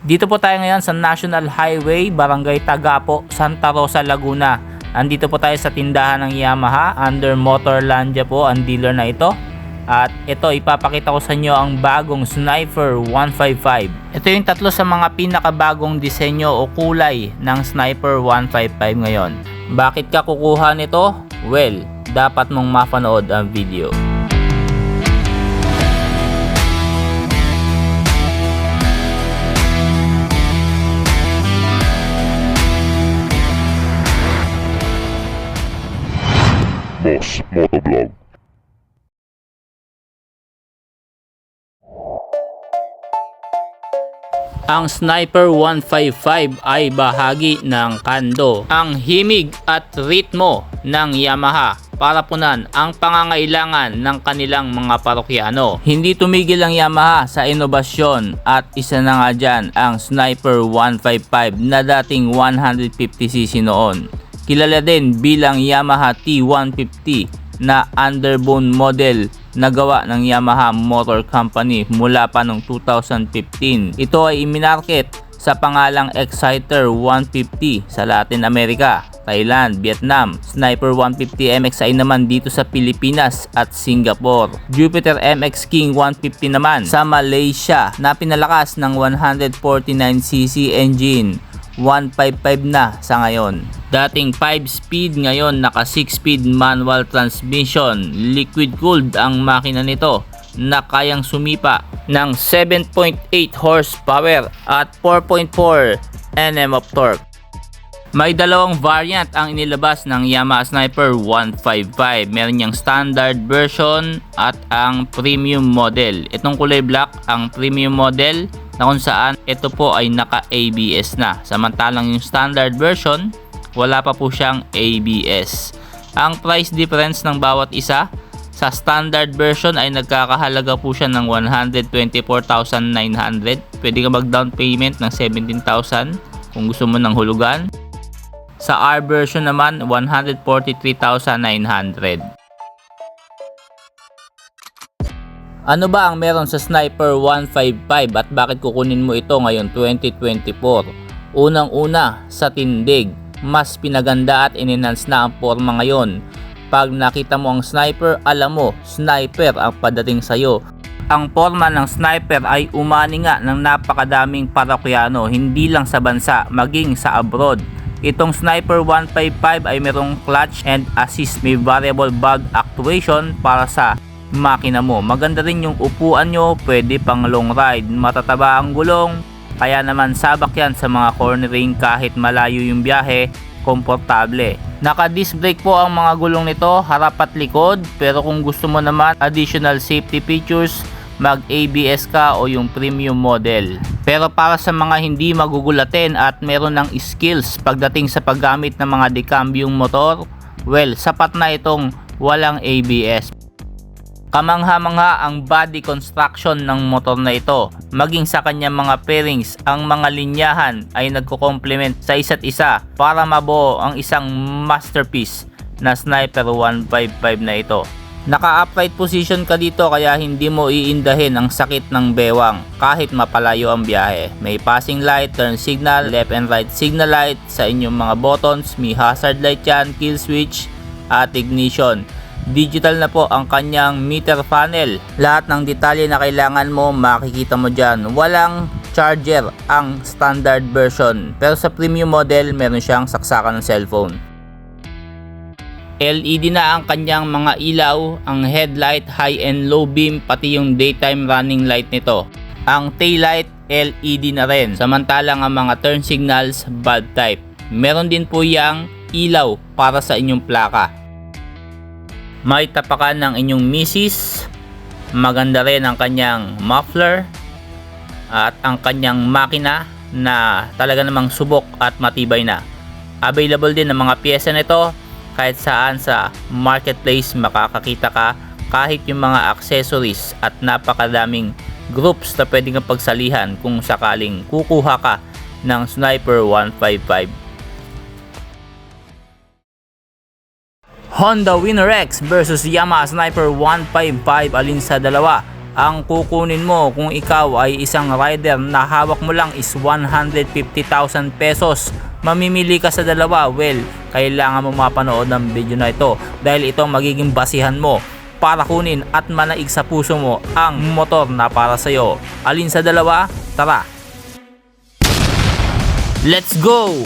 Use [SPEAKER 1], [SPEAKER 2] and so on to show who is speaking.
[SPEAKER 1] Dito po tayo ngayon sa National Highway, Barangay Tagapo, Santa Rosa, Laguna. Andito po tayo sa tindahan ng Yamaha, under Motorlandia po ang dealer na ito. At ito, ipapakita ko sa inyo ang bagong Sniper 155. Ito yung tatlo sa mga pinakabagong disenyo o kulay ng Sniper 155 ngayon. Bakit ka kukuha nito? Well, dapat mong mapanood ang video.
[SPEAKER 2] Boss Motovlog.
[SPEAKER 1] Ang Sniper 155 ay bahagi ng Kando, ang himig at ritmo ng Yamaha para punan ang pangangailangan ng kanilang mga parokyano. Hindi tumigil ang Yamaha sa inobasyon at isa na nga dyan ang Sniper 155 na dating 150cc noon. Kilala din bilang Yamaha T150 na underbone model na gawa ng Yamaha Motor Company mula pa noong 2015. Ito ay iminarket sa pangalang Exciter 150 sa Latin America, Thailand, Vietnam. Sniper 150 MXI naman dito sa Pilipinas at Singapore. Jupiter MX King 150 naman sa Malaysia na pinalakas ng 149cc engine. 155 na sa ngayon. Dating 5-speed, ngayon naka 6-speed manual transmission. Liquid cooled ang makina nito na kayang sumipa ng 7.8 horsepower at 4.4 Nm of torque. May dalawang variant ang inilabas ng Yamaha Sniper 155. Meron niyang standard version at ang premium model. Itong kulay black ang premium model na kung saan ito po ay naka ABS na. Samantalang yung standard version, wala pa po siyang ABS. Ang price difference ng bawat isa, sa standard version ay nagkakahalaga po siya ng 124,900. Pwede ka mag down payment ng 17,000 kung gusto mo ng hulugan. Sa R version naman, 143,900. Ano ba ang meron sa Sniper 155 at bakit kukunin mo ito ngayon 2024? Unang-una, sa tindig. Mas pinaganda at in-enhance na ang forma ngayon. Pag nakita mo ang Sniper, alam mo, Sniper ang padating sa'yo. Ang forma ng Sniper ay umani nga ng napakadaming parokyano, hindi lang sa bansa, maging sa abroad. Itong Sniper 155 ay merong clutch and assist, may variable valve actuation para sa makina mo. Maganda rin yung upuan nyo, pwede pang long ride, matataba ang gulong, kaya naman sabak yan sa mga cornering kahit malayo yung biyahe, komportable. Naka disc brake po ang mga gulong nito, harap at likod, pero kung gusto mo naman additional safety features, mag ABS ka o yung premium model. Pero para sa mga hindi magugulatin at meron ng skills pagdating sa paggamit ng mga decambyong motor, well, sapat na itong walang ABS. Kamangha-mangha ang body construction ng motor na ito. Maging sa kanyang mga fairings, ang mga linyahan ay nagko-complement sa isa't isa para mabuo ang isang masterpiece na Sniper 155 na ito. Naka-upright position ka dito kaya hindi mo iindahin ang sakit ng bewang kahit mapalayo ang biyahe. May passing light, turn signal, left and right signal light sa inyong mga buttons. May hazard light yan, kill switch at ignition. Digital na po ang kanyang meter panel. Lahat ng detalye na kailangan mo makikita mo dyan. Walang charger ang standard version, pero sa premium model meron siyang saksakan ng cellphone. LED na ang kanyang mga ilaw, ang headlight, high and low beam, pati yung daytime running light nito. Ang taillight LED na rin, samantalang ang mga turn signals bulb type. Meron din po yang ilaw para sa inyong plaka. May tapakan ng inyong misis. Maganda rin ang kanyang muffler at ang kanyang makina na talaga namang subok at matibay na. Available din ang mga pyesa nito kahit saan sa marketplace, makakakita ka kahit yung mga accessories at napakadaming groups na pwedeng pagsalihan kung sakaling kukuha ka ng Sniper 155. Honda Winner X versus Yamaha Sniper 155, alin sa dalawa ang kukunin mo kung ikaw ay isang rider na hawak mo lang is 150,000 pesos. Mamimili ka sa dalawa, well, kailangan mo mapanood ng video na ito dahil ito ang magiging basihan mo para kunin at manaig sa puso mo ang motor na para sa'yo. Alin sa dalawa? Tara! Let's go!